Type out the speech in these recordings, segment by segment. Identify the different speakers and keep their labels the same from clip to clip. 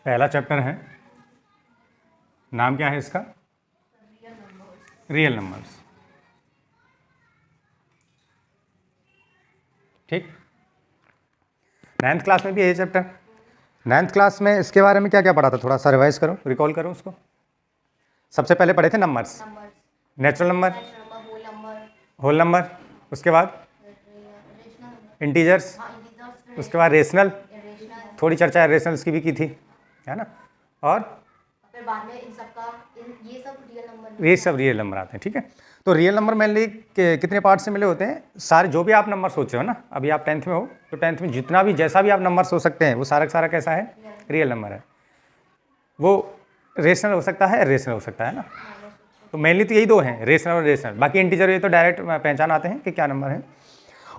Speaker 1: पहला चैप्टर है, नाम क्या है इसका? Real numbers. ठीक, 9th क्लास में भी यही चैप्टर। 9th क्लास में इसके बारे में क्या क्या पढ़ा था, थोड़ा सा रिवाइज करो, रिकॉल करो उसको। सबसे पहले पढ़े थे numbers, natural number, whole number, उसके बाद इंटीजर्स, उसके बाद रेशनल, थोड़ी चर्चा रेशनल्स की भी की थी, है ना, और फिर बाद में इन सब का ये सब रियल नंबर आते हैं। ठीक है, तो रियल नंबर मेनली कितने पार्ट से मिले होते हैं? सारे जो भी आप नंबर सोचे हो ना, अभी आप 10th में हो तो 10th में जितना भी जैसा भी आप नंबर सोच सकते हैं वो सारा का सारा कैसा है? रियल नंबर है। वो रेशनल हो सकता है, रेशनल हो सकता है ना। तो मेनली तो यही दो हैं, रेशनल और रेशनल। बाकी इंटीजर ये तो डायरेक्ट पहचान आते हैं कि क्या नंबर है।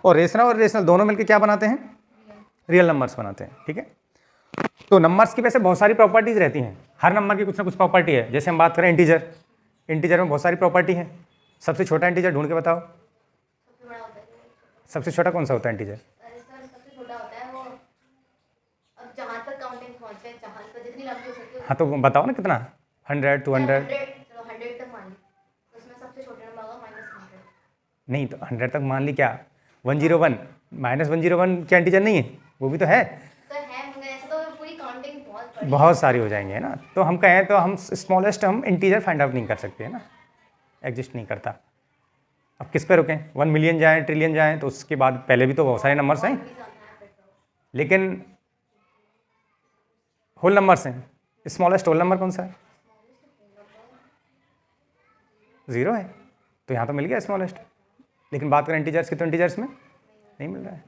Speaker 1: और रेशनल और रेशनल दोनों मिलकर क्या बनाते हैं? रियल नंबर्स बनाते हैं। ठीक है, तो नंबर्स की वैसे बहुत सारी प्रॉपर्टीज रहती हैं, हर नंबर की कुछ ना कुछ प्रॉपर्टी है। जैसे हम बात करें इंटीजर, इंटीजर में बहुत सारी प्रॉपर्टी है। सबसे छोटा इंटीजर ढूंढ के बताओ, सबसे छोटा कौन सा होता है इंटीजर? सबसे छोटा होता है वो जहां तक काउंटिंग पहुंचे, जहां तक जितनी लंबी हो सकती है। हाँ तो बताओ ना कितना, 100, 200, 100 तक मान ली, उसमें सबसे छोटा नंबर होगा -100। नहीं तो 100 तक मान ली, क्या 101 -101 क्या इंटीजर नहीं है? वो भी तो है, बहुत सारी हो जाएंगे, है ना। तो हम कहें तो हम स्मॉलेस्ट हम इंटीजर फाइंड आउट नहीं कर सकते, है ना, एग्जिस्ट नहीं करता। अब किस पे रुकें? 1 मिलियन जाएं, ट्रिलियन जाएं, तो उसके बाद पहले भी तो बहुत सारे नंबर्स हैं, लेकिन होल नंबर्स हैं। स्मॉलेस्ट होल नंबर कौन सा है? 0 है, तो यहाँ तो मिल गया स्मॉलेस्ट। लेकिन बात करें इंटीजर्स की तो इंटीजर्स में नहीं मिल रहा है,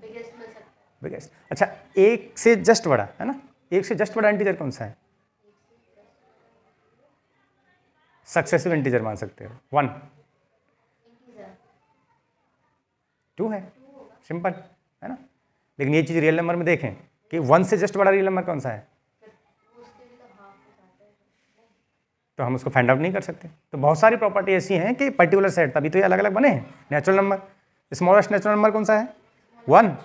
Speaker 1: बिगेस्ट। अच्छा, एक से जस्ट बड़ा, है ना, एक से जस्ट बड़ा इंटीजर कौन सा है? सक्सेसिव इंटीजर मान सकते हो, 1, 2 है, सिंपल, है ना। लेकिन ये चीज़ रियल नंबर में देखें कि 1 से जस्ट बड़ा रियल नंबर कौन सा है, तो हम उसको फाइंड आउट नहीं कर सकते। तो बहुत सारी प्रॉपर्टी ऐसी हैं कि पर्टिकुलर सेट, तभी तो ये अलग अलग बने हैं। Natural number, smallest natural number कौन सा है? 1।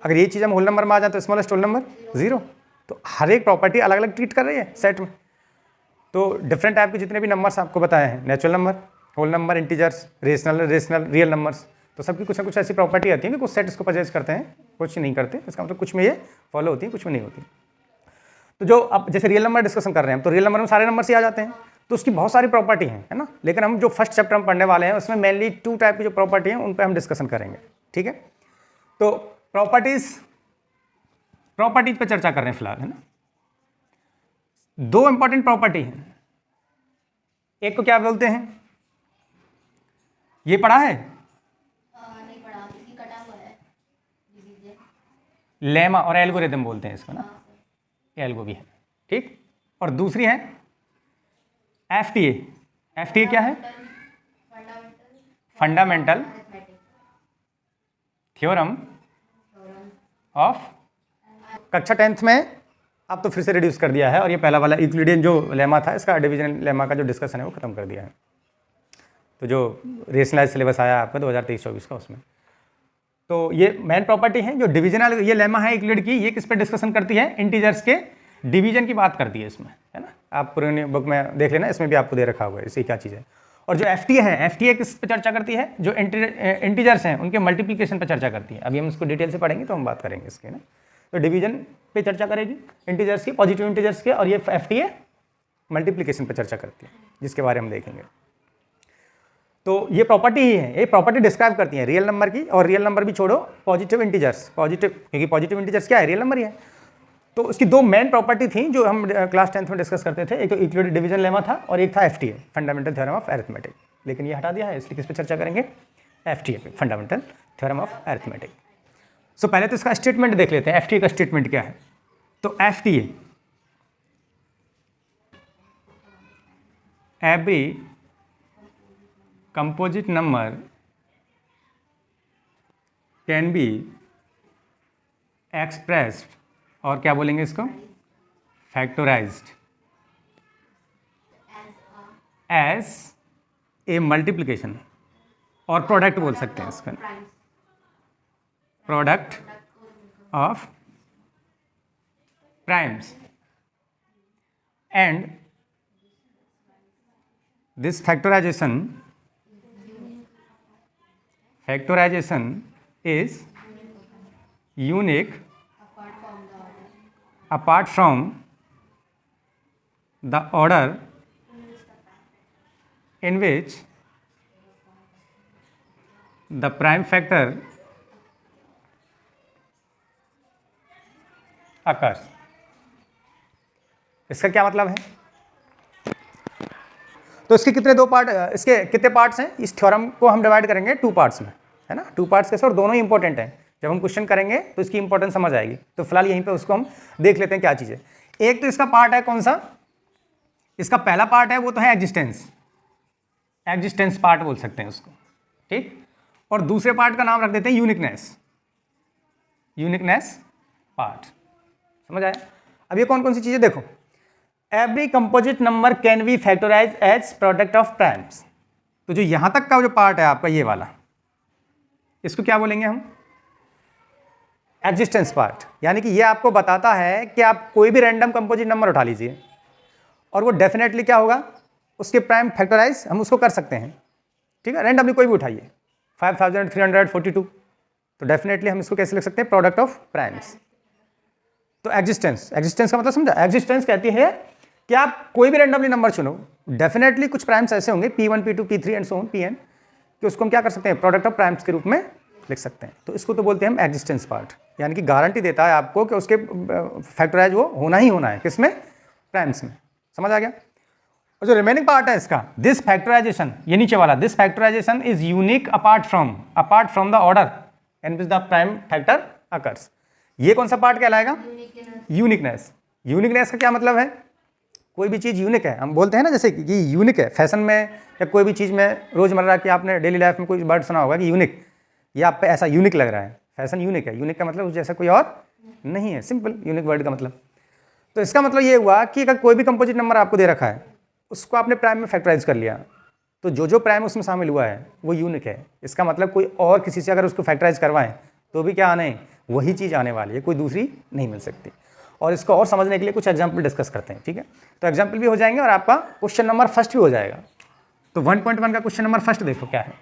Speaker 1: अगर ये चीज़ हम होल नंबर में आ जाए तो स्मॉलेस्ट होल नंबर 0। तो हर एक प्रॉपर्टी अलग अलग ट्रीट कर रही है सेट में। तो डिफरेंट टाइप के जितने भी नंबर्स आपको बताए हैं, natural number, whole number, integers, rational, real numbers, तो सबकी कुछ ना कुछ ऐसी प्रॉपर्टी आती है कि कुछ सेट इसको परचेज करते हैं, कुछ नहीं करते। इसका मतलब कुछ में ये फॉलो होती है, कुछ में नहीं होती। तो जो अब जैसे रियल नंबर डिस्कशन कर रहे हैं, तो रियल नंबर में सारे नंबर ही आ जाते हैं, तो उसकी बहुत सारी प्रॉपर्टी हैं, है ना। लेकिन हम जो फर्स्ट चैप्टर हम पढ़ने वाले हैं उसमें मेनली 2 टाइप की जो प्रॉपर्टी हैं उन पर हम डिस्कशन करेंगे। ठीक है, तो प्रॉपर्टीज पे चर्चा कर रहे हैं फिलहाल, है ना। 2 इंपॉर्टेंट प्रॉपर्टी हैं, एक को क्या बोलते हैं, ये पढ़ा है? नहीं पढ़ा, किसी कटा हुआ है, लेमा और एल्गोरिथम बोलते हैं इसको ना, एल्गो भी है। ठीक, और दूसरी है एफटीए। एफटीए क्या है? Fundamental theorem of. कक्षा 10th में अब तो फिर से रिड्यूस कर दिया है, और ये पहला वाला यूक्लिडियन जो लेमा था, इसका डिवीजन लेमा का जो डिस्कशन है वो खत्म कर दिया है। तो जो रेशनलाइज सिलेबस आया आपका 2023-24 का, उसमें तो ये मेन प्रॉपर्टी है जो डिवीजनल ये लेमा है यूक्लिड की। ये किस पे डिस्कशन करती है? इंटीजर्स के डिवीजन की बात करती है इसमें, है ना। आप पुरानी बुक में देख लेना, इसमें भी आपको दे रखा हुआ है इसी क्या चीज़ है। और जो एफटीए है, एफटीए किस पे चर्चा करती है? जो इंटीजर्स हैं उनके मल्टीप्लिकेशन पे चर्चा करती है। अभी हम इसको डिटेल से पढ़ेंगे तो हम बात करेंगे इसके ना। तो डिवीजन पे चर्चा करेगी इंटीजर्स की, पॉजिटिव इंटीजर्स के, और ये एफटीए मल्टीप्लिकेशन पे चर्चा करती है, जिसके बारे में हम देखेंगे। तो ये प्रॉपर्टी ही है, ये प्रॉपर्टी डिस्क्राइब करती है रियल नंबर की, और रियल नंबर भी छोड़ो, पॉजिटिव इंटीजर्स, पॉजिटिव, क्योंकि पॉजिटिव इंटीजर्स क्या है? रियल नंबर ही है। तो उसकी 2 मेन प्रॉपर्टी थी जो हम क्लास 10th में डिस्कस करते थे। एक तो यूक्लिड डिवीजन लेमा था, और एक था FTA, fundamental theorem of arithmetic. लेकिन ये हटा दिया है, इसलिए किस पे चर्चा करेंगे? एफटीए पे, फंडामेंटल थ्योरम ऑफ अरिथमेटिक। सो पहले तो इसका स्टेटमेंट देख लेते हैं, एफटीए का स्टेटमेंट क्या है। तो FTA, every composite number can be expressed, और क्या बोलेंगे इसको? फैक्टोराइज्ड एज ए मल्टीप्लिकेशन, और प्रोडक्ट बोल सकते हैं इसका, product of primes. and this factorization is unique apart from the order in which the prime factor occurs. इसका क्या मतलब है? तो इसके कितने दो पार्ट, इसके कितने पार्ट्स हैं? इस थ्योरम को हम डिवाइड करेंगे 2 पार्ट्स में, है ना। 2 पार्ट्स कैसे, और दोनों ही इंपॉर्टेंट हैं। जब हम क्वेश्चन करेंगे तो इसकी इंपॉर्टेंस समझ आएगी। तो फिलहाल यहीं पे उसको हम देख लेते हैं क्या चीज़ है। एक तो इसका पार्ट है कौन सा, इसका पहला पार्ट है वो तो है एग्जिस्टेंस पार्ट बोल सकते हैं उसको, ठीक। और दूसरे पार्ट का नाम रख देते हैं यूनिकनेस पार्ट। समझ आया? अब ये कौन कौन सी चीज़ें देखो, every composite number can be factorise as product of primes. तो जो यहां तक का जो पार्ट है आपका ये वाला, इसको क्या बोलेंगे हम? Existence part. यानी कि ये आपको बताता है कि आप कोई भी रैंडम कंपोजिट नंबर उठा लीजिए और वो डेफिनेटली क्या होगा, उसके प्राइम फैक्टराइज हम उसको कर सकते हैं, ठीक है। रैंडमली कोई भी उठाइए 5342, तो डेफिनेटली हम इसको कैसे लिख सकते हैं? Product of primes. तो एग्जिस्टेंस का मतलब समझा? एग्जिस्टेंस कहती है कि आप कोई भी रैंडमली नंबर चुनो, डेफिनेटली कुछ प्राइम्स ऐसे होंगे P1 P2 P3 and so on Pn, कि उसको हम क्या कर सकते हैं? प्रोडक्ट ऑफ प्राइम्स के रूप में लिख सकते हैं। तो इसको तो बोलते हैं हम एग्जिस्टेंस पार्ट, यानी कि गारंटी देता है आपको कि उसके फैक्टराइज वो होना ही होना है, किसमें? प्राइम्स में। समझ आ गया? और जो रिमेनिंग पार्ट है इसका, दिस फैक्टराइजेशन, ये नीचे वाला, this factorisation is unique apart from the order in which the prime factor occurs. ये कौन सा पार्ट कहलाएगा? यूनिकनेस का क्या मतलब है? कोई भी चीज़ यूनिक है, हम बोलते हैं ना, जैसे कि यूनिक है फैशन में या कोई भी चीज़ में, रोज़मर्रा की आपने डेली लाइफ में कोई वर्ड सुना होगा कि यूनिक, ये आप पे ऐसा यूनिक लग रहा है, फैशन यूनिक है। यूनिक का मतलब उस जैसा कोई और नहीं है, सिंपल यूनिक वर्ड का मतलब। तो इसका मतलब ये हुआ कि अगर कोई भी कंपोजिट नंबर आपको दे रखा है, उसको आपने प्राइम में फैक्टराइज कर लिया, तो जो प्राइम उसमें शामिल हुआ है वो यूनिक है। इसका मतलब कोई और किसी से अगर उसको फैक्टराइज करवाएं तो भी क्या आना है? वही चीज़ आने वाली है, कोई दूसरी नहीं मिल सकती। और इसको और समझने के लिए कुछ एग्जाम्पल डिस्कस करते हैं, ठीक है। तो एग्जाम्पल भी हो जाएंगे और आपका क्वेश्चन नंबर फर्स्ट भी हो जाएगा। तो 1.1 का क्वेश्चन नंबर फर्स्ट देखो क्या है।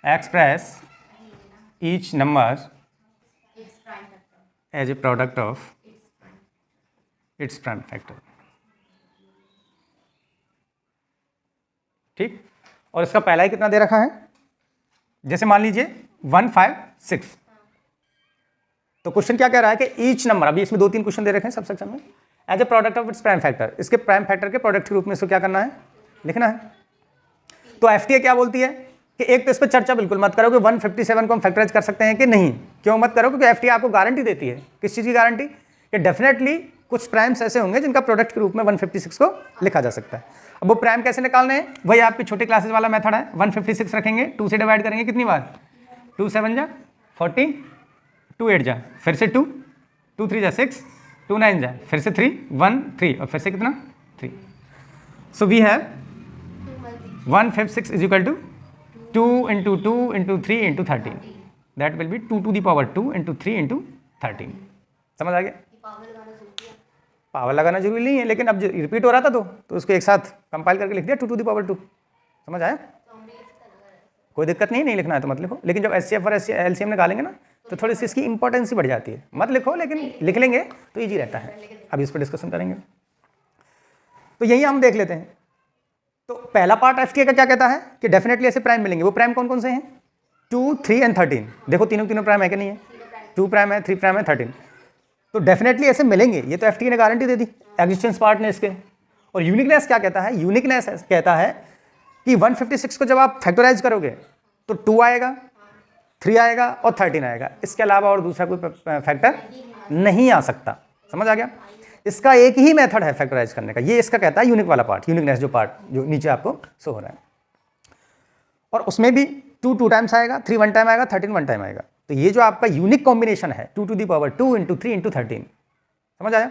Speaker 1: Express each number as a product of its prime factor, ठीक। और इसका पहला ही कितना दे रखा है? जैसे मान लीजिए 156। तो क्वेश्चन क्या कह रहा है कि ईच नंबर, अभी इसमें 2-3 क्वेश्चन दे रखे हैं सब सेक्शन में, as a product of its prime factor, इसके प्राइम फैक्टर के प्रोडक्ट के रूप में इसको क्या करना है? लिखना है। तो एफटीए क्या बोलती है कि एक तो इस पर चर्चा बिल्कुल मत करो कि 157 को हम फैक्टराइज कर सकते हैं कि नहीं। क्यों मत करो? क्योंकि एफटीए आपको गारंटी देती है। किस चीज़ की गारंटी? कि डेफिनेटली कुछ प्राइम्स ऐसे होंगे जिनका प्रोडक्ट के रूप में 156 को लिखा जा सकता है। अब वो प्राइम कैसे निकालने हैं? वही आपके छोटे क्लासेस वाला मेथड है। 156 रखेंगे, 2 से डिवाइड करेंगे कितनी बार? 2 7 जा 40, 2 8 जा, फिर से 2, 2 3 जा 6, 2 9 जा, फिर से 3 1 3, और फिर से कितना? 3। So we have 156 is equal to 2 into 2 into 3 into 13, that will be 2 to the power 2 into 3 into 13। समझ आ गया? पावर लगाना जरूरी नहीं है, लेकिन अब रिपीट हो रहा था तो उसको एक साथ कंपाइल करके लिख दिया 2 to the power 2। समझ आया? कोई दिक्कत नहीं लिखना है तो मत लिखो, लेकिन जब एचसीएफ और एलसीएम निकालेंगे ना तो थोड़ी सी इसकी इंपॉर्टेंस ही बढ़ जाती है। मत लिखो, लेकिन लिख लेंगे तो ईजी रहता है। अभी इस पर डिस्कशन करेंगे। तो यही हम देख लेते हैं। तो पहला पार्ट एफटीए का क्या कहता है कि डेफिनेटली ऐसे प्राइम मिलेंगे। वो प्राइम कौन कौन से हैं? 2 3 एंड 13। देखो तीनों प्राइम है कि नहीं है? 2 प्राइम है, 3 प्राइम है, 13। तो डेफिनेटली ऐसे मिलेंगे। ये तो एफटीए ने गारंटी दे दी एग्जिस्टेंस पार्ट ने इसके। और यूनिकनेस क्या कहता है? यूनिकनेस कहता है कि 156 को जब आप फैक्टराइज करोगे तो 2 आएगा, 3 आएगा और 13 आएगा। इसके अलावा और दूसरा कोई फैक्टर नहीं आ सकता। समझ आ गया? इसका एक ही मेथड है फैक्टराइज करने का। ये इसका कहता है यूनिक वाला पार्ट, यूनिकनेस जो पार्ट जो नीचे आपको शो हो रहा है। और उसमें भी 2 2 टाइम्स आएगा, 3 1 टाइम आएगा, 13 1 टाइम आएगा। तो ये जो आपका यूनिक कॉम्बिनेशन है 2 to the power 2 into 3 into 13। समझ आया?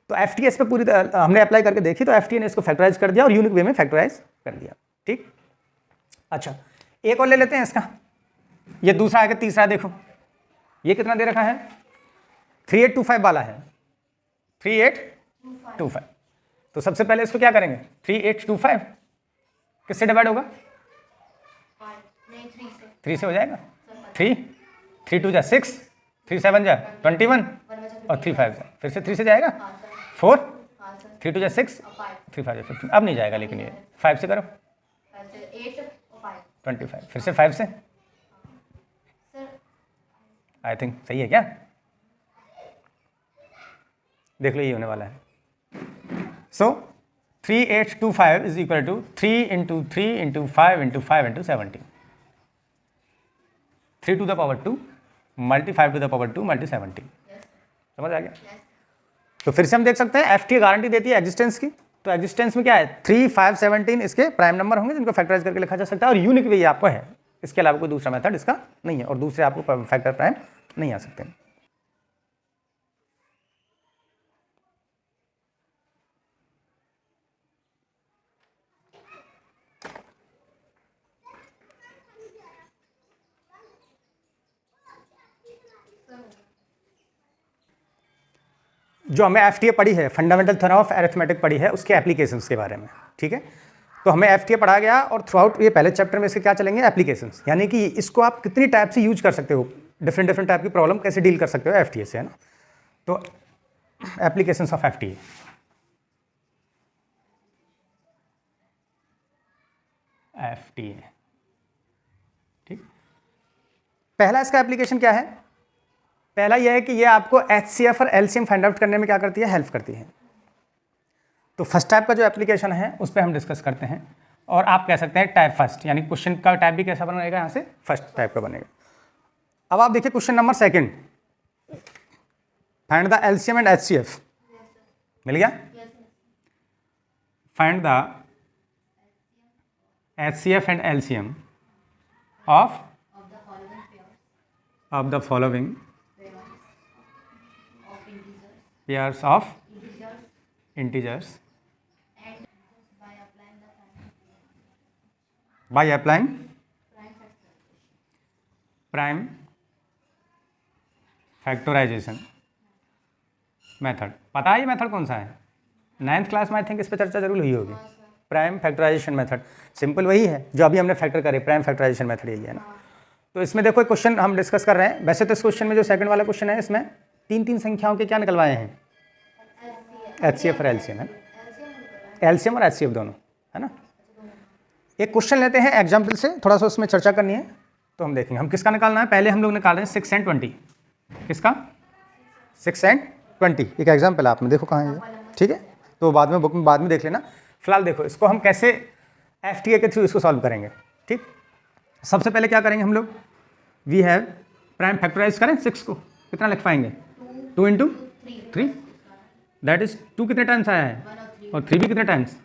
Speaker 1: तो एफटीए इस पे पूरी हमने अप्लाई करके देखी, तो एफटीए ने इसको फैक्टराइज कर दिया और यूनिक वे में फैक्टराइज कर दिया। ठीक। अच्छा, एक और ले लेते हैं इसका। ये दूसरा है कि तीसरा देखो। ये कितना दे रखा है, 3825 वाला है, 3825। तो सबसे पहले इसको क्या करेंगे, 3825 किससे डिवाइड होगा, 3 से हो जाएगा, 3 2 जा 6, 3 7 जा 21 और 3 5 जा, फिर से 3 से जाएगा 4, 3 2 जा 6, 3 5 जा 15। अब नहीं जाएगा, लेकिन ये 5 से करो 25, फिर से 5 से, आई थिंक सही है क्या, देख लो ये होने वाला है। So 3825 is equal to 3 into 3 into 5 into 5 into 70, 3 to the power 2 multi 5 to the power 2 multi 70। समझ आ गया? तो फिर से हम देख सकते हैं एफ टी गारंटी देती है एग्जिस्टेंस की। तो एग्जिस्टेंस में क्या है, 3 5 17 इसके प्राइम नंबर होंगे जिनको फैक्टराइज करके लिखा जा सकता है, और यूनिक वे आपको है, इसके अलावा कोई दूसरा मेथड इसका नहीं है, और दूसरे आपको फैक्टर प्राइम नहीं आ सकते। जो हमें एफ पढ़ी है, फंडामेंटल थ्योरम ऑफ अरिथमेटिक पढ़ी है, उसके एप्लीकेशंस के बारे में, ठीक है। तो हमें एफ पढ़ा गया, और थ्रू आउट ये पहले चैप्टर में इसके क्या चलेंगे, एप्लीकेशंस, यानी कि इसको आप कितनी टाइप से यूज कर सकते हो, डिफरेंट टाइप की प्रॉब्लम कैसे डील कर सकते हो एफ से, है ना। तो एप्लीकेशंस ऑफ एफ ठीक। पहला इसका एप्लीकेशन क्या है, पहला यह है कि ये आपको HCF और LCM फाइंड आउट करने में क्या करती है, हेल्प करती है। तो फर्स्ट टाइप का जो एप्लीकेशन है उस पर हम डिस्कस करते हैं, और आप कह सकते हैं टाइप फर्स्ट, यानी क्वेश्चन का टाइप भी कैसा बनेगा, यहाँ से फर्स्ट टाइप का बनेगा। अब आप देखिए question number second, find the LCM and HCF, मिल गया, find the HCF and LCM of the following pairs of integers by applying prime factorization method. पता है ये मेथड कौन सा है, 9th क्लास में आई थिंक इस पर चर्चा जरूर हुई होगी। प्राइम फैक्टराइजेशन मेथड, सिंपल वही है जो अभी हमने फैक्टर करे, प्राइम फैक्टराइजेशन मेथड यही है ना। तो इसमें देखो क्वेश्चन हम डिस्कस कर रहे हैं, वैसे तो इस क्वेश्चन में जो सेकंड वाला क्वेश्चन है इसमें 3 संख्याओं के क्या निकलवाए हैं, HCF और LCM है, LCM और HCF दोनों, है ना। एक क्वेश्चन लेते हैं एग्जाम्पल से, थोड़ा सा उसमें चर्चा करनी है, तो हम देखेंगे हम किसका निकालना है। पहले हम लोग निकाल रहे हैं 6 and 20, किसका, 6 and 20, एक एग्जाम्पल आपने देखो कहाँ है, ठीक है, तो बाद में बुक में बाद में देख लेना। फिलहाल देखो इसको हम कैसे FTA के थ्रू इसको सॉल्व करेंगे, ठीक। सबसे पहले क्या करेंगे हम लोग, वी हैव प्राइम फैक्टराइज करें 6 को, कितना लिख पाएंगे, 2 इंटू 3, दैट इज 2 कितने टाइम्स आया है, और 3 भी कितने टाइम्स,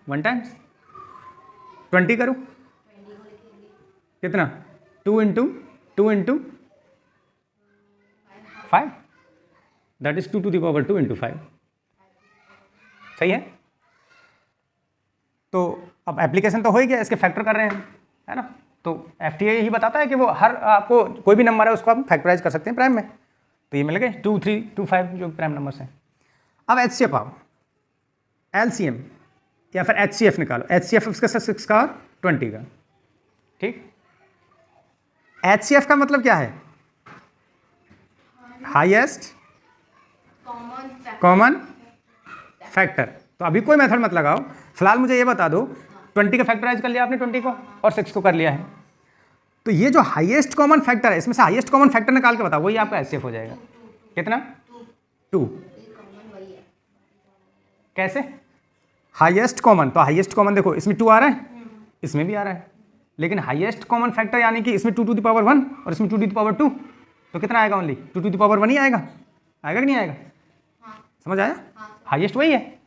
Speaker 1: 1 टाइम्स। 20 करूँ कितना, 2 into 5, that is 2 to the power 2 into 5, सही है। तो अब एप्लीकेशन तो हो ही गया, इसके फैक्टर कर रहे हैं, है ना। तो FTA यही बताता है कि वो हर आपको कोई भी नंबर है उसको आप फैक्टराइज कर सकते हैं प्राइम में। तो ये मिल गए 2 3 2 5 जो प्राइम नंबर्स हैं। अब HCF आओ, LCM या फिर HCF निकालो। HCF इसका 6 का और 20 का, ठीक। HCF का मतलब क्या है, हाईएस्ट कॉमन फैक्टर। तो अभी कोई मेथड मत लगाओ, फिलहाल मुझे ये बता दो 20 का फैक्टराइज कर लिया आपने 20 को, और 6 को कर लिया है, तो ये जो हाईएस्ट कॉमन फैक्टर है इसमें से हाईएस्ट कॉमन फैक्टर निकाल के बताओ, वही आपका HCF हो जाएगा। कितना, 2, कैसे, हाईएस्ट कॉमन, तो हाईएस्ट कॉमन देखो इसमें 2 आ रहा है, इसमें भी आ रहा है, लेकिन हाईएस्ट कॉमन फैक्टर यानी कि इसमें 2 to the power 1 और इसमें 2 to the power 2, तो कितना आएगा, ओनली 2 to the power 1 ही आएगा, आएगा कि नहीं आएगा, समझ आया। हाईएस्ट वही है,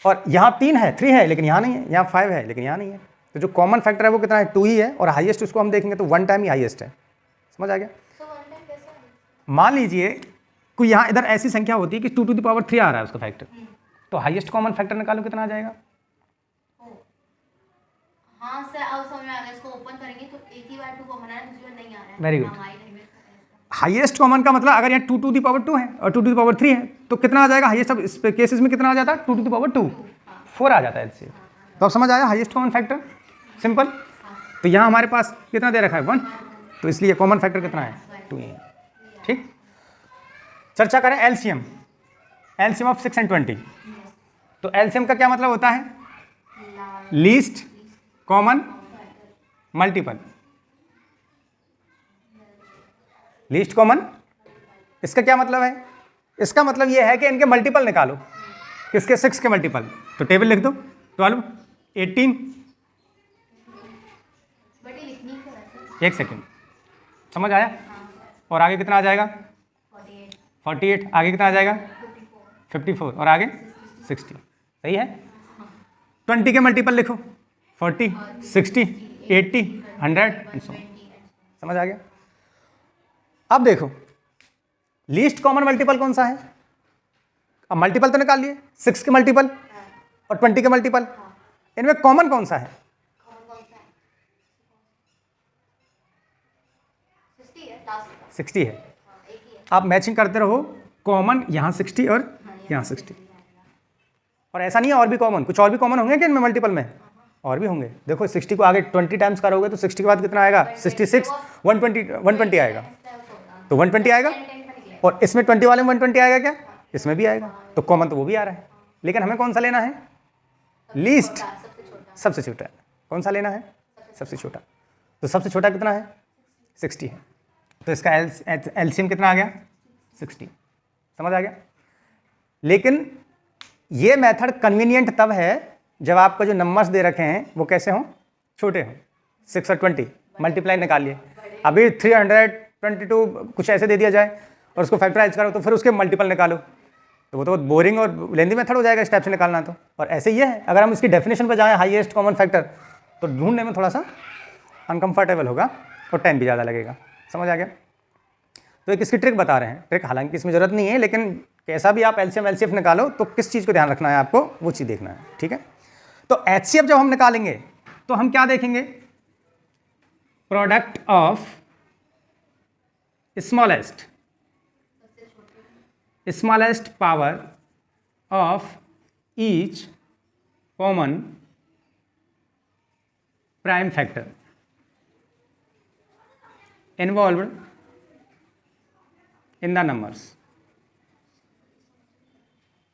Speaker 1: और यहाँ 3 है, 3 है लेकिन यहाँ नहीं है, यहाँ 5 है लेकिन यहाँ नहीं है, तो जो कॉमन फैक्टर है वो कितना है, 2 ही है, और हाईएस्ट उसको हम देखेंगे तो 1 टाइम ही हाईएस्ट है, समझ आ गया। मान लीजिए कोई यहाँ इधर ऐसी संख्या होती है कि 2 to the power 3 आ रहा है उसका फैक्टर, तो हाईएस्ट कॉमन फैक्टर निकालो कितना आ जाएगा।
Speaker 2: हाँ सर, अब समझ में आ गया, इसको ओपन करेंगे तो एक ही बार 2 कॉमन आ रहा है, दूसरी बार नहीं आ रहा है।
Speaker 1: Very good. हाईएस्ट कॉमन का मतलब अगर यहाँ 2 टू दी पावर 2 है और 2 टू दी पावर 3 है तो कितना आ जाएगा हाईएस्ट? अब इस केसेस में कितना आ जाता है? 2 टू दी पावर 2, 4 आ जाता है इससे। तो अब समझ आया हाईएस्ट कॉमन फैक्टर, सिंपल। तो यहाँ हमारे पास कितना दे रखा है? 1, तो इसलिए कॉमन फैक्टर कितना है? 2 ही है। ठीक, चर्चा करें एलसीएम, एलसीएम ऑफ 6 एंड 20। तो एलसीएम का क्या मतलब होता है? Least common multiple. Least common, इसका क्या मतलब है? इसका मतलब यह है कि इनके मल्टीपल निकालो। किसके? 6 के मल्टीपल। तो टेबल लिख दो, 12, 18, एक सेकेंड, समझ आया? और आगे कितना आ जाएगा? 48, आगे कितना आ जाएगा? 54, और आगे 60, सही है? 20 के मल्टीपल लिखो, 40, 60, 80, 100 एंड सो ऑन। समझ आ गया? अब देखो लीस्ट कॉमन मल्टीपल कौन सा है? अब मल्टीपल तो निकाल लिए, 6 के मल्टीपल और 20 के मल्टीपल, इनमें कॉमन कौन सा है? 60 है। आप मैचिंग करते रहो, कॉमन यहाँ 60 और यहाँ 60। और ऐसा नहीं है और भी कॉमन, कुछ और भी कॉमन होंगे कि इनमें मल्टीपल में? और भी होंगे। देखो 60 को आगे 20 टाइम्स करोगे तो 60 के बाद कितना आएगा? 66, 120 आएगा, तो 120 आएगा। और इसमें 20 वाले में 120 आएगा क्या? इसमें भी आएगा। तो कॉमन तो वो भी आ रहा है, लेकिन हमें कौन सा लेना है? लीस्ट, सबसे छोटा। कौन सा लेना है? सबसे छोटा। तो सबसे छोटा कितना है? 60 है। तो इसका एलसीएम कितना आ गया? 60। समझ आ गया? लेकिन ये मेथड कन्वीनियंट तब है जब आपको जो नंबर्स दे रखे हैं वो कैसे हों? छोटे हों। 6 और 20 मल्टीप्लाई निकालिए। अभी 322 कुछ ऐसे दे दिया जाए और उसको फैक्टराइज करो तो फिर उसके मल्टीपल निकालो, तो वो तो बोरिंग और लेंदी मेथड हो जाएगा स्टेप से निकालना। तो और ऐसे ये है, अगर हम इसकी डेफिनेशन पर जाएँ हाईएस्ट कॉमन फैक्टर, तो ढूंढने में थोड़ा सा अनकम्फर्टेबल होगा और टाइम भी ज़्यादा लगेगा। समझ आ गया? तो एक इसकी ट्रिक बता रहे हैं। ट्रिक हालांकि इसमें ज़रूरत नहीं है, लेकिन कैसा भी आप एलसीएम एलसीएफ निकालो तो किस चीज़ को ध्यान रखना है आपको, वो चीज़ देखना है। ठीक है? तो एचसीएफ जब हम निकालेंगे तो हम क्या देखेंगे? Product of smallest power of each common prime factor involved in the numbers.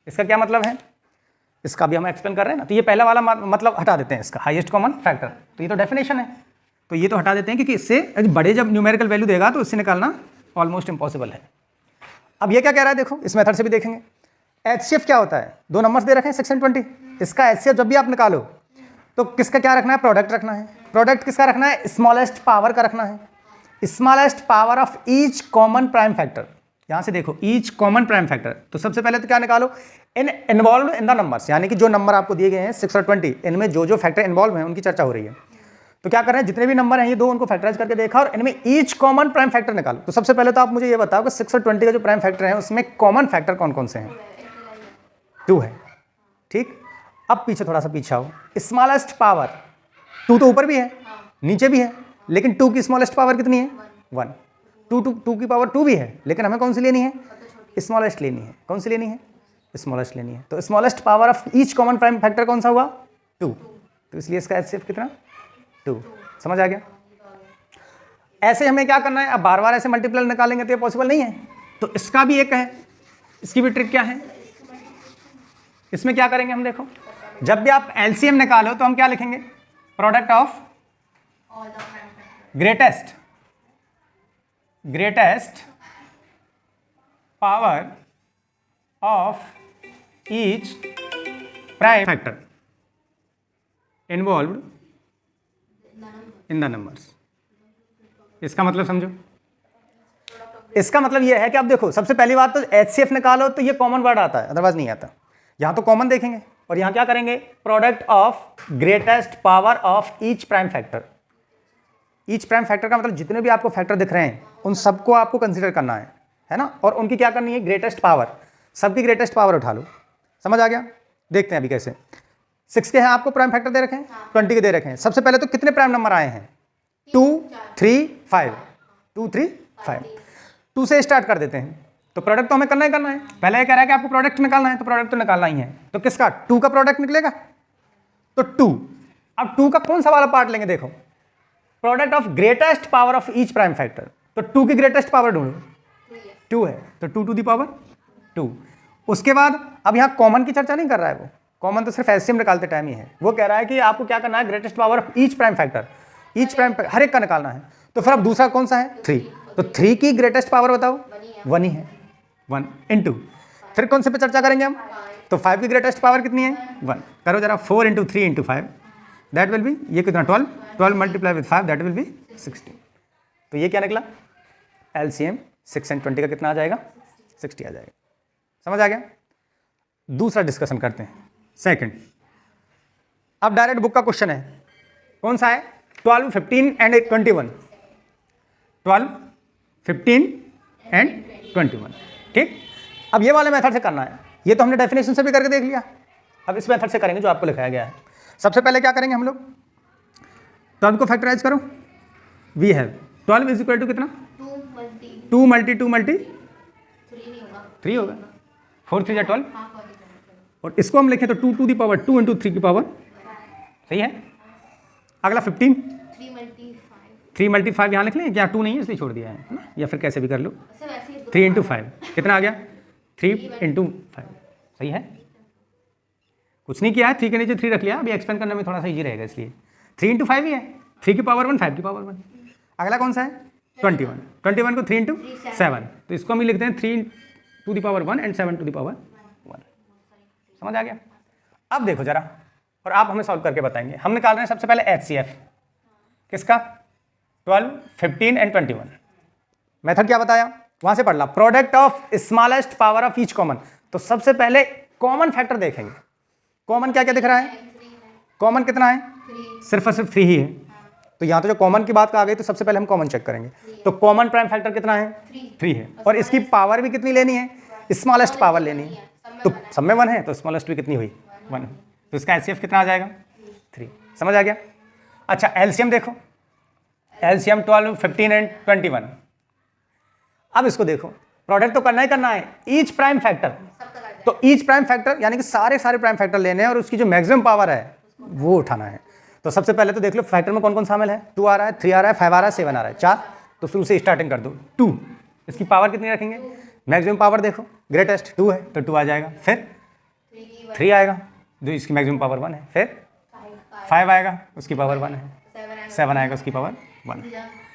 Speaker 1: इसका क्या मतलब है? इसका भी हम एक्सप्लेन कर रहे हैं ना। तो ये पहला वाला मतलब हटा देते हैं, इसका हाईएस्ट कॉमन फैक्टर। तो ये तो डेफिनेशन है, तो ये तो हटा देते हैं क्योंकि इससे बड़े जब न्यूमेरिकल वैल्यू देगा तो इससे निकालना ऑलमोस्ट इम्पॉसिबल है। अब ये क्या कह रहा है? देखो इस मेथड से भी देखेंगे। एचसीएफ क्या होता है? दो नंबर्स दे रखे हैं 6 और 20। इसका एचसीएफ जब भी आप निकालो तो किसका क्या रखना है? प्रोडक्ट रखना है। प्रोडक्ट किसका रखना है? स्मॉलेस्ट पावर का रखना है। Smallest power of each common prime factor. यहाँ से देखो ईच कॉमन प्राइम फैक्टर, तो सबसे पहले तो क्या निकालो? इन्वॉल्व इन द नंबर्स, यानी कि जो नंबर आपको दिए गए हैं 6 और 20, इनमें जो जो फैक्टर इन्वॉल्व हैं उनकी चर्चा हो रही है। तो क्या कर रहे हैं? जितने भी नंबर हैं ये दो, उनको फैक्टराइज करके देखा और इनमें ईच कॉमन प्राइम फैक्टर निकालो। तो सबसे पहले तो आप मुझे ये बताओ कि 6 और 20 का जो प्राइम फैक्टर है उसमें कॉमन फैक्टर कौन कौन से हैं? 2 है। ठीक, अब पीछे थोड़ा सा पीछे आओ। स्मॉलेस्ट पावर 2 तो ऊपर भी है नीचे भी है, लेकिन 2 की स्मॉलेस्ट पावर कितनी है? 1। 2 की पावर 2 भी है, लेकिन हमें कौन सी लेनी है? स्मॉलेस्ट लेनी है। कौन सी लेनी है? स्मॉलेस्ट लेनी है। तो smallest power of each common prime factor कौन सा हुआ? 2। तो इसलिए इसका एचसीएफ कितना? 2। समझ आ गया? ऐसे हमें क्या करना है? अब बार बार ऐसे मल्टीप्लाई निकालेंगे तो ये पॉसिबल नहीं है। तो इसका भी एक है, इसकी भी ट्रिक क्या है? इसमें क्या करेंगे हम? देखो जब भी आप एलसीएम निकालो तो हम क्या लिखेंगे? Product of greatest power of each prime factor involved in the numbers. इसका मतलब समझो। इसका मतलब यह है कि आप देखो सबसे पहली बात तो एचसीएफ निकालो तो ये कॉमन वर्ड आता है, अदरवाइज नहीं आता। यहां तो कॉमन देखेंगे और यहां क्या करेंगे? Product of greatest power of each prime factor. Each prime factor का मतलब जितने भी आपको फैक्टर दिख रहे हैं उन सबको आपको कंसीडर करना है ना, और उनकी क्या करनी है? ग्रेटेस्ट पावर, सबकी ग्रेटेस्ट पावर उठा लो। समझ आ गया? देखते हैं अभी कैसे। 6 के हैं आपको प्राइम फैक्टर दे रखे हैं, 20 के दे रखे हैं। सबसे पहले तो कितने प्राइम नंबर आए हैं? 2, 3, 5। 2, 3, 5। 2 से स्टार्ट कर देते हैं, तो प्रोडक्ट तो हमें करना ही करना है। पहले ये कह रहा है कि आपको प्रोडक्ट निकालना है, तो प्रोडक्ट तो निकालना ही है। तो किसका? 2 का प्रोडक्ट निकलेगा, तो 2। अब 2 का कौन सा वाला पार्ट लेंगे? देखो, product of greatest power of each prime factor. तो 2 की ग्रेटेस्ट पावर ढूंढो, 2 है, तो 2 टू दी पावर 2। उसके बाद अब यहाँ कॉमन की चर्चा नहीं कर रहा है वो, कॉमन तो सिर्फ एलसीएम निकालते टाइम ही है। वो कह रहा है कि आपको क्या करना है? Greatest power of each prime factor, each prime हर एक का निकालना है। तो फिर अब दूसरा कौन सा है? 3। तो 3 की ग्रेटेस्ट पावर बताओ, 1 ही है, 1 इंटू। फिर कौन से पे चर्चा करेंगे हम? तो 5 की ग्रेटेस्ट पावर कितनी है? 1। करो जरा, 4 into 3 into 5, that will B, ये कितना? 12, 12 multiply with 5, that will B 16। तो ये क्या निकला? एलसीएम 6 एंड 20 का कितना आ जाएगा? 60 आ जाएगा। समझ आ गया? दूसरा डिस्कशन करते हैं, सेकंड। अब डायरेक्ट बुक का क्वेश्चन है, कौन सा है? 12, 15 एंड 21। 12, 15 एंड 21, ठीक। अब ये वाले मेथड से करना है, ये तो हमने डेफिनेशन से भी करके देख लिया। अब इस मेथड से करेंगे जो आपको लिखाया गया है। सबसे पहले क्या करेंगे हम लोग? 12 को फैक्टराइज करो, we have 12 is equal to कितना? 2 मल्टी 2 मल्टी 3 होगा, 4 3 12। और इसको हम लिखें तो 2 टू दी पावर 2 इंटू 3 की पावर, सही है। अगला 15, 3 मल्टी 5 यहाँ लिख लें, क्या 2 नहीं है इसलिए छोड़ दिया है ना, या फिर कैसे भी कर लो। 3 इंटू 5 कितना आ गया? 3 इंटू 5, सही है। कुछ नहीं किया है, 3 के नीचे 3 रख लिया, अभी एक्सपेंड करने में थोड़ा सा ईजी रहेगा इसलिए। 3 इंटू 5 ही है, 3 की पावर 1, 5 की पावर 1। अगला कौन सा है? 21, 21 को 3 इंटू 7, तो इसको हम ही लिखते हैं 3 to the power 1 and 7 to the power 1। समझ आ गया? अब देखो जरा, और आप हमें सॉल्व करके बताएंगे। हम निकाल रहे हैं सबसे पहले HCF किसका? 12, 15 एंड 21। मेथड क्या बताया? वहां से पढ़ ला, product of smallest power of each common. तो सबसे पहले कॉमन फैक्टर देखेंगे। कॉमन क्या क्या दिख रहा है? कॉमन कितना है? सिर्फ और सिर्फ 3 ही है। तो यहाँ तो जो कॉमन की बात आ गई, तो सबसे पहले हम कॉमन चेक करेंगे। तो कॉमन प्राइम फैक्टर कितना है? 3 है। और इसकी पावर भी कितनी लेनी है? स्मॉलेस्ट पावर लेनी है। तो सब में 1 है, तो स्मॉलेस्ट भी कितनी हुई? 1। तो इसका एलसीएफ कितना आ जाएगा? 3। समझ आ गया? अच्छा, एलसीएम देखो, एलसीएम 12, 15 एंड 21। अब इसको देखो, प्रोडक्ट तो करना ही करना है, ईच प्राइम फैक्टर। तो ईच प्राइम फैक्टर यानी कि सारे प्राइम फैक्टर लेने हैं और उसकी जो मैक्सिमम पावर है वो उठाना है। तो सबसे पहले तो देख लो फैक्टर में कौन कौन शामिल है। 2 आ रहा है, 3 आ रहा है, 5 आ रहा है, 7 आ रहा है, 4। तो शुरू से स्टार्टिंग कर दो। 2, इसकी पावर कितनी रखेंगे? मैक्सिमम पावर देखो, ग्रेटेस्ट 2 है तो 2 आ जाएगा। फिर 3 आएगा, जो इसकी मैक्सिमम पावर 1 है। फिर 5 आएगा, उसकी पावर 1 है। 7 आएगा, उसकी पावर 1।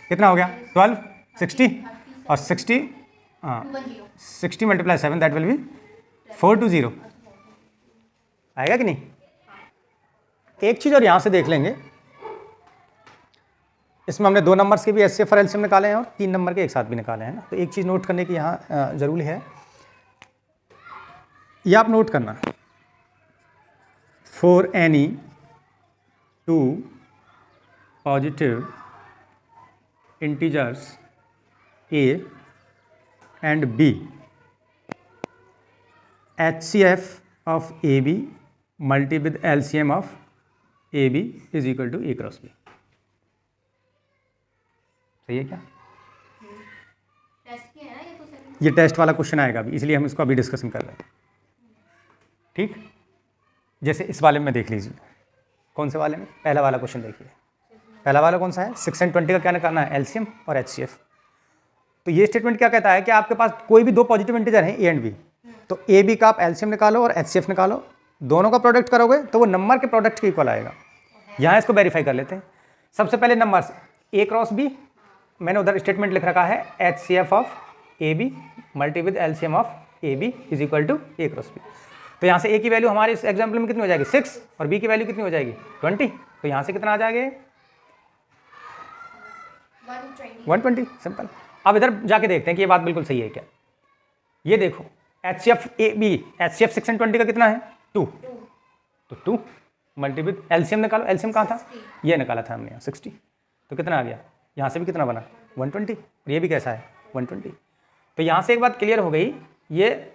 Speaker 1: कितना हो गया? 12, 60 और 60, हाँ 60 मल्टीप्लाई 7, दैट विल बी 420। आएगा कि नहीं? एक चीज़ और यहाँ से देख लेंगे, इसमें हमने 2 नंबर्स के भी HCF और LCM निकाले हैं और 3 नंबर के एक साथ भी निकाले हैं ना। तो एक चीज़ नोट करने की यहाँ जरूरी है, ये आप नोट करना, for any 2 positive integers A and B, HCF of AB multi with LCM of AB is equal to A cross B। सही है क्या? ये टेस्ट वाला क्वेश्चन आएगा अभी, इसलिए हम इसको अभी डिस्कशन कर रहे हैं। ठीक, जैसे इस वाले में देख लीजिए। कौन से वाले में? पहला वाला क्वेश्चन देखिए। पहला वाला कौन सा है? 6 एंड 20 का क्या निकालना है? LCM और HCF। तो ये स्टेटमेंट क्या कहता है कि आपके पास कोई भी 2 पॉजिटिव इंटीजर हैं A एंड B, तो ए बी का आप LCM निकालो और HCF निकालो, दोनों का प्रोडक्ट करोगे तो वो नंबर के प्रोडक्ट के इक्वल आएगा। यहाँ इसको वेरीफाई कर लेते हैं। सबसे पहले नंबर्स A क्रॉस B, मैंने उधर स्टेटमेंट लिख रखा है HCF of AB multi with LCM of AB is equal to A cross B। तो यहाँ से A की वैल्यू हमारे इस एग्जाम्पल में कितनी हो जाएगी? 6, और B की वैल्यू कितनी हो जाएगी? 20। तो यहाँ से कितना आ जाएगा? 120। सिंपल। अब इधर जाके देखते हैं कि ये बात बिल्कुल सही है क्या। ये देखो, HCF AB, HCF 6 एंड 20 का कितना है? 2। तो 2 मल्टी विद LCM निकालो। LCM कहाँ था? ये निकाला था हमने यहाँ 60। तो कितना आ गया? यहाँ से भी कितना बना? 120। और ये भी कैसा है? 120। तो यहाँ से एक बात क्लियर हो गई, ये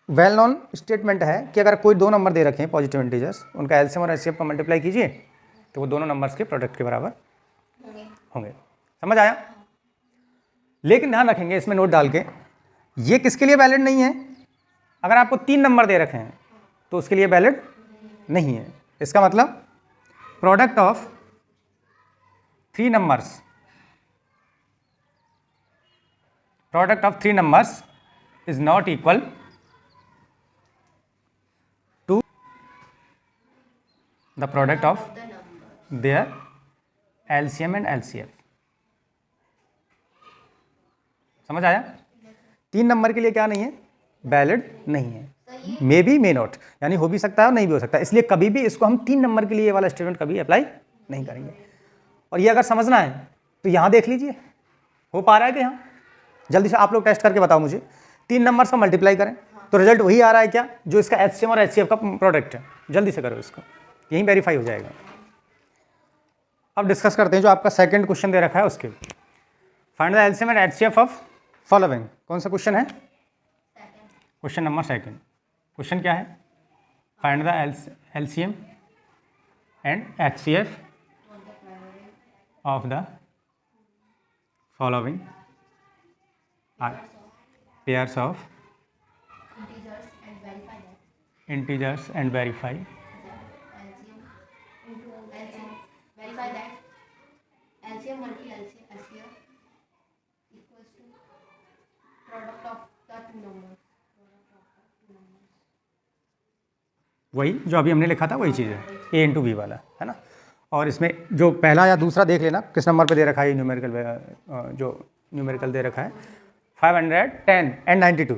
Speaker 1: वेल नोन स्टेटमेंट है कि अगर कोई 2 नंबर दे रखे हैं पॉजिटिव इंटीजर्स, उनका LCM और HCF का मल्टीप्लाई कीजिए तो वो दोनों नंबर्स के प्रोडक्ट के बराबर होंगे। समझ आया? लेकिन ध्यान रखेंगे इसमें नोट डाल के, ये किसके लिए वैलिड नहीं है? अगर आपको 3 नंबर दे रखे हैं तो उसके लिए वैलिड नहीं है। इसका मतलब product of 3 numbers, product of 3 numbers is not equal to the product of their LCM and LCF. समझ आया? 3 नंबर के लिए क्या नहीं है? वैलिड नहीं है। मे बी मे नॉट, यानी हो भी सकता है और नहीं भी हो सकता है। इसलिए कभी भी इसको हम 3 नंबर के लिए ये वाला स्टेटमेंट कभी अप्लाई नहीं करेंगे। और ये अगर समझना है तो यहाँ देख लीजिए, हो पा रहा है कि यहाँ? जल्दी से आप लोग टेस्ट करके बताओ मुझे। 3 नंबर्स का मल्टीप्लाई करें तो रिजल्ट वही आ रहा है क्या जो इसका एचसीएम और एचसीएफ का प्रोडक्ट है? जल्दी से करो इसको, यही वेरीफाई हो जाएगा। अब डिस्कस करते हैं जो आपका सेकंड क्वेश्चन दे रखा है उसके। Find the LCM and HCF of following. कौन सा क्वेश्चन है? Question number second. क्वेश्चन क्या है? Find the LCM and HCF of the following pairs of integers and verify
Speaker 2: LCM multi LCM equals to product of the two numbers.
Speaker 1: वही जो अभी हमने लिखा था वही चीज़ है, a इंटू बी वाला, है ना। और इसमें जो पहला या दूसरा देख लेना किस नंबर पे दे रखा है न्यूमेरिकल, जो न्यूमेरिकल दे रखा है 510 एंड 92,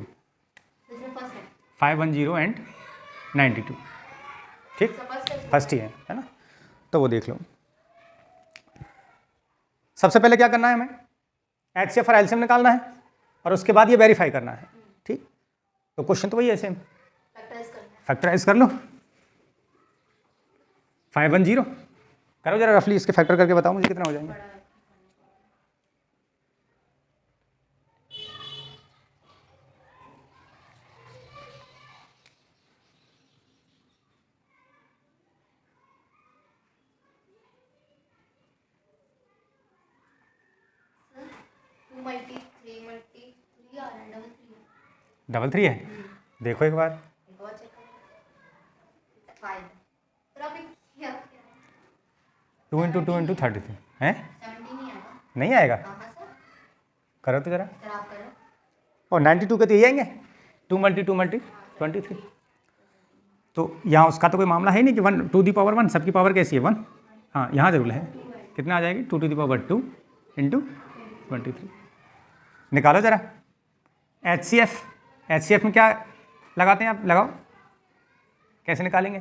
Speaker 1: 510 एंड 92, ठीक, फर्स्ट ही है ना। तो वो देख लो। सबसे पहले क्या करना है हमें? एचसीएफ और एलसीएम निकालना है और उसके बाद ये वेरीफाई करना है, ठीक। तो क्वेश्चन तो वही है सेम, फैक्टराइज कर लो। 510 करो जरा रफली, इसके फैक्टर करके बताओ मुझे कितना हो जाएंगे। डबल 3 है, देखो एक बार। 2 इंटू 2 इंटू 33 है, नहीं आएगा? करो तो जरा। और 92 के तो यही आएंगे, 2 मल्टी 23। तो यहाँ उसका तो कोई मामला है नहीं कि 1 टू दी पावर 1, सबकी पावर कैसी है 1। हाँ यहाँ जरूर है, कितना आ जाएगी 2 टू दी पावर 2 इंटू 23। निकालो जरा। एचसीएफ में क्या लगाते हैं आप? लगाओ, कैसे निकालेंगे?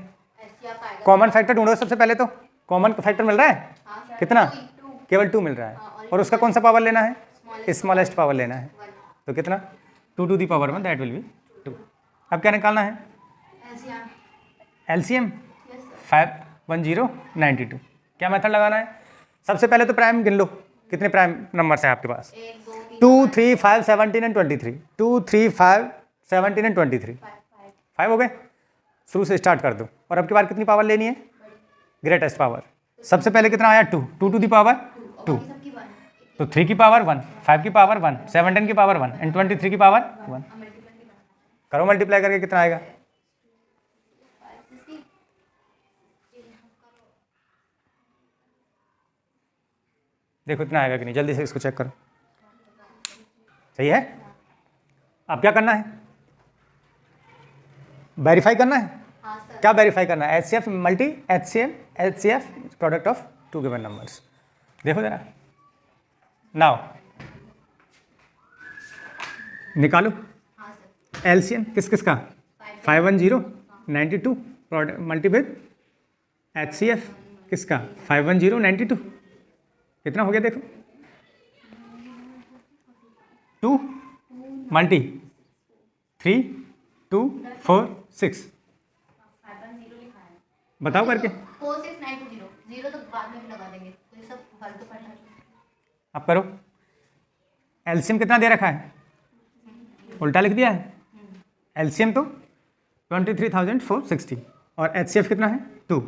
Speaker 1: कॉमन फैक्टर ढूंढो सबसे पहले। तो कॉमन फैक्टर मिल रहा है कितना? केवल 2 मिल रहा है। और उसका कौन सा पावर लेना है? स्मॉलेस्ट पावर लेना है। तो कितना? 2 to the power 1, that will be 2। अब क्या निकालना है? एलसीएम 510 92। क्या मेथड लगाना है? सबसे पहले तो प्राइम गिन लो, कितने प्राइम नंबर्स हैं आपके पास? 2 3 5 17 एंड 23। 2 3 5 17 एंड 23, 5 हो गए। शुरू से स्टार्ट कर दो। और अब की बार कितनी पावर लेनी है? Greatest power. सबसे पहले कितना आया? 2 टू दी पावर 2, तो 3 की पावर 1, 5 की पावर 1, 17 की पावर 1 एंड 23 की पावर 1। करो मल्टीप्लाई करके कितना आएगा? देखो इतना आएगा कि नहीं, जल्दी से इसको चेक करो। सही है। अब क्या करना है? वेरीफाई करना है। क्या वेरीफाई करना है? HCF multi HCF product of 2 given numbers. देखो जरा, नाउ निकालो एलसीएम किस का? 510 92 प्रोडक्ट मल्टी विद एचसीएफ किसका? 510 92। कितना हो गया देखो? 2 मल्टी 3 2 4 6। बताओ करके।
Speaker 2: 46920 तो बाद में भी लगा देंगे, तो ये सब फालतू पढ़ना।
Speaker 1: अब करो। एलसीएम कितना दे रखा है? उल्टा लिख दिया है। एलसीएम तो 23,460 और एचसीएफ कितना है? 2।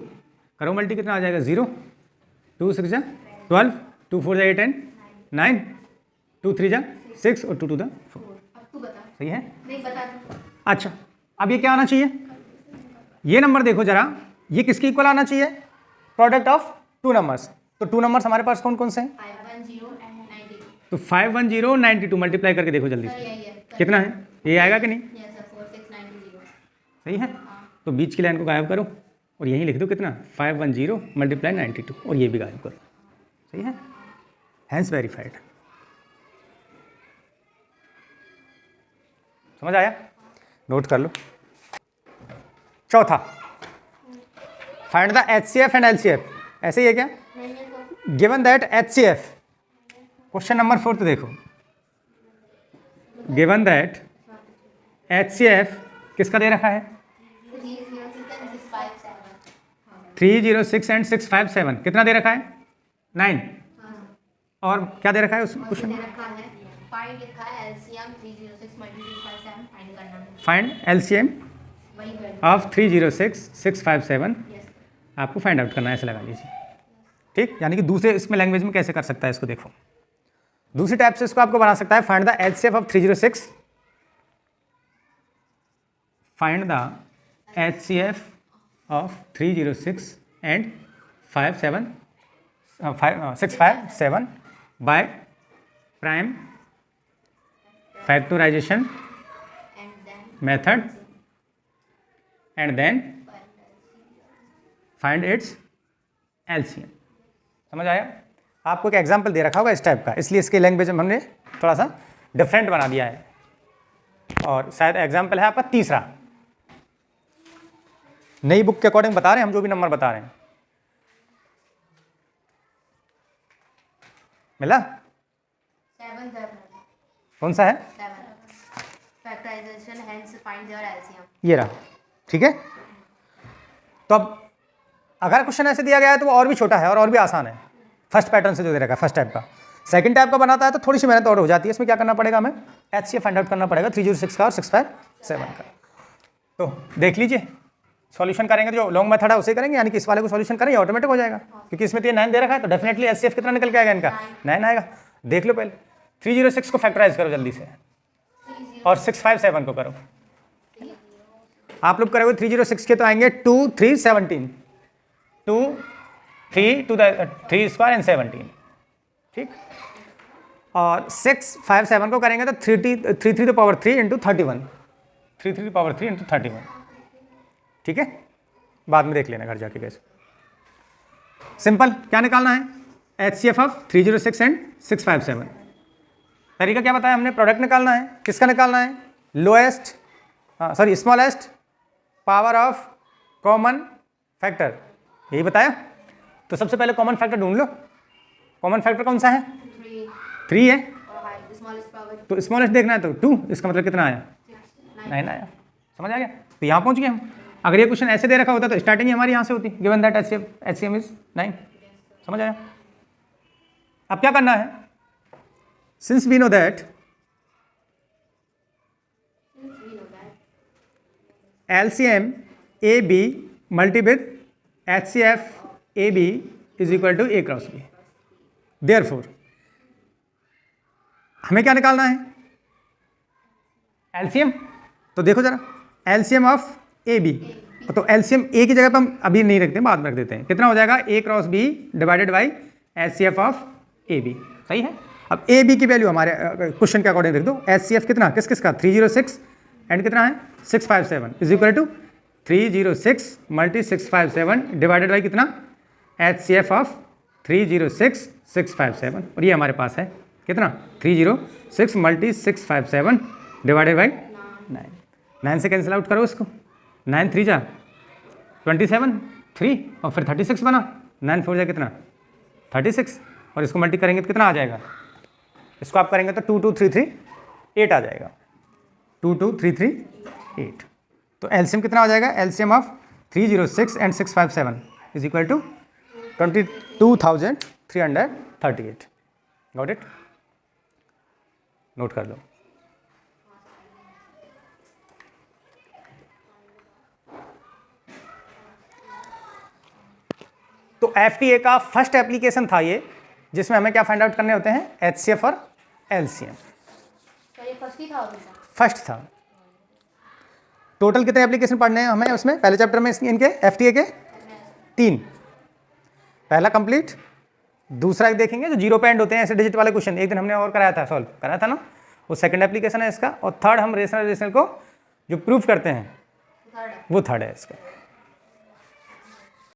Speaker 1: करो मल्टी, कितना आ जाएगा? 0 2 6 जा 12, 2 4 जा 8 एंड 9, 2 3 जा 6 और 2 टू द 4।
Speaker 2: अब तू बता।
Speaker 1: सही है।
Speaker 2: नहीं बता तू।
Speaker 1: अच्छा, अब ये क्या आना चाहिए, ये नंबर देखो जरा, ये किसके इक्वल आना चाहिए, प्रोडक्ट ऑफ 2 नंबर्स। तो 2 नंबर्स हमारे पास कौन कौन से हैं,
Speaker 2: 510 and 92।
Speaker 1: तो 510 92 मल्टीप्लाई करके देखो जल्दी
Speaker 2: सर
Speaker 1: से
Speaker 2: यही है।
Speaker 1: कितना है, ये आएगा कि नहीं,
Speaker 2: यस सर 46920।
Speaker 1: सही है। तो बीच की लाइन को गायब करो और यहीं लिख दो कितना, 510 मल्टीप्लाई 92 और ये भी गायब करो। सही है, हैंस वेरीफाइड। समझ आया, नोट कर लो। चौथा, find the HCF and LCF। ऐसे ही है क्या,
Speaker 2: नहीं है तो
Speaker 1: given that HCF, question number 4 तो देखो, गिवन दैट HCF किसका दे रखा है, 306 and 657। कितना दे रखा है, 9। और क्या दे रखा है उस क्वेश्चन में,
Speaker 2: रखा है फाइंड लिखा है एलसीएम 306 मल्टीप्लाई 57 फाइंड करना है।
Speaker 1: फाइंड LCM
Speaker 2: वही वैल्यू।
Speaker 1: Of 306 657
Speaker 2: yes.
Speaker 1: आपको फाइंड आउट करना है, ऐसे लगा लीजिए। ठीक, यानी कि दूसरे इसमें लैंग्वेज में कैसे कर सकता है इसको देखो, दूसरी टाइप से इसको आपको बना सकता है, find the HCF of 306, find the HCF of 306 and 657 by prime factorisation
Speaker 2: and then
Speaker 1: method and then find its LCM। समझ आया, आपको एक एग्जाम्पल दे रखा होगा इस टाइप का, इसलिए इसके लैंग्वेज में हमने थोड़ा सा डिफरेंट बना दिया है। और शायद एग्जाम्पल है आपका तीसरा, नई बुक के अकॉर्डिंग बता रहे हैं हम, जो भी नंबर बता रहे हैं। मिला,
Speaker 2: 7
Speaker 1: कौन सा है,
Speaker 2: 7 factorisation hence find their LCM.
Speaker 1: ये रहा। ठीक है, तो अब अगर क्वेश्चन ऐसे दिया गया है तो वो और भी छोटा है और भी आसान है, फर्स्ट पैटर्न से जो दे रखा है, फर्स्ट टाइप का। सेकंड टाइप का बनाता है तो थोड़ी सी मेहनत और हो जाती है, इसमें क्या करना पड़ेगा, हमें HCF फाइंड आउट करना पड़ेगा 306 का और 657 का। तो देख लीजिए, सॉल्यूशन करेंगे तो जो लॉन्ग मेथड है उसे करेंगे, यानी कि इस वाले को सॉल्यूशन करेंगे ऑटोमेटिक हो जाएगा, क्योंकि इसमें तो ये 9 दे रखा है, तो डेफिनेटली HCF कितना निकल के आएगा इनका, 9 आएगा। देख लो पहले 306 को फैक्टराइज करो जल्दी से और 657 को करो। आप लोग करोगे 306 के तो आएंगे 2 3 17, 2 3 टू द 3 स्क्वायर एंड 17। ठीक, और 657 को करेंगे तो 3 3 पावर 3 इंटू 31, 3 3 पावर 3 इंटू 31। ठीक है, बाद में देख लेना घर जाके कैसे। सिंपल, क्या निकालना है, HCF ऑफ 306 एंड 657। तरीका क्या बताया हमने, प्रोडक्ट निकालना है, किसका निकालना है, lowest sorry smallest power of common factor, यही बताया। तो सबसे पहले कॉमन फैक्टर ढूंढ लो, कॉमन फैक्टर कौन सा है, 3 है,
Speaker 2: और स्मॉलेस्ट पावर
Speaker 1: तो स्मॉलेस्ट देखना है तो 2, इसका मतलब कितना आया, 9 आया। समझ आ गया, तो यहाँ पहुँच गए हम। अगर ये क्वेश्चन ऐसे दे रखा होता तो स्टार्टिंग ही हमारी यहाँ से होती, गिवन दैट HCM इज 9। समझ आया। अब क्या करना है, since we know that LCM AB multi with HCF AB is equal to A cross B, therefore हमें क्या निकालना है, LCM। तो देखो जरा, LCM ऑफ AB, तो LCM A की जगह पर हम अभी नहीं रखते, बाद में रख देते हैं। कितना हो जाएगा, A cross B divided by HCF of AB। सही है। अब AB की वैल्यू हमारे क्वेश्चन के अकॉर्डिंग रख दो, HCF कितना, किस किस का, 306 एंड कितना है 657 is equal to 306 multi 657 divided by कितना, HCF ऑफ 306 657, और ये हमारे पास है कितना, 306 मल्टी 657 डिवाइडेड बाई 9 से कैंसिल आउट करो इसको, 9 3 जा 27, 3 और फिर 36 बना, 9 4 जा कितना 36, और इसको मल्टी करेंगे तो कितना आ जाएगा, इसको आप करेंगे तो 2 2 3 3 8 आ जाएगा, 2 2 3 3 8। तो एलसीएम कितना हो जाएगा, LCM of 306 and 657 is equal to 22,338। Got it, note कर लो। तो FTA का फर्स्ट एप्लीकेशन था ये, जिसमें हमें क्या फाइंड आउट करने होते हैं, HCF और LCM।
Speaker 2: फर्स्ट ही था अभी तक।
Speaker 1: फर्स्ट था। टोटल कितने एप्लीकेशन पढ़ने हैं हमें उसमें पहले चैप्टर में इनके FTA के 3। पहला कंप्लीट, दूसरा एक देखेंगे जो जीरो पे एंड होते हैं ऐसे डिजिट वाले क्वेश्चन, एक दिन हमने और सॉल्व कराया था ना, वो सेकंड एप्लीकेशन है इसका, और थर्ड हम रेशनल को जो प्रूफ करते हैं
Speaker 2: थर्ड है।
Speaker 1: वो थर्ड है इसका।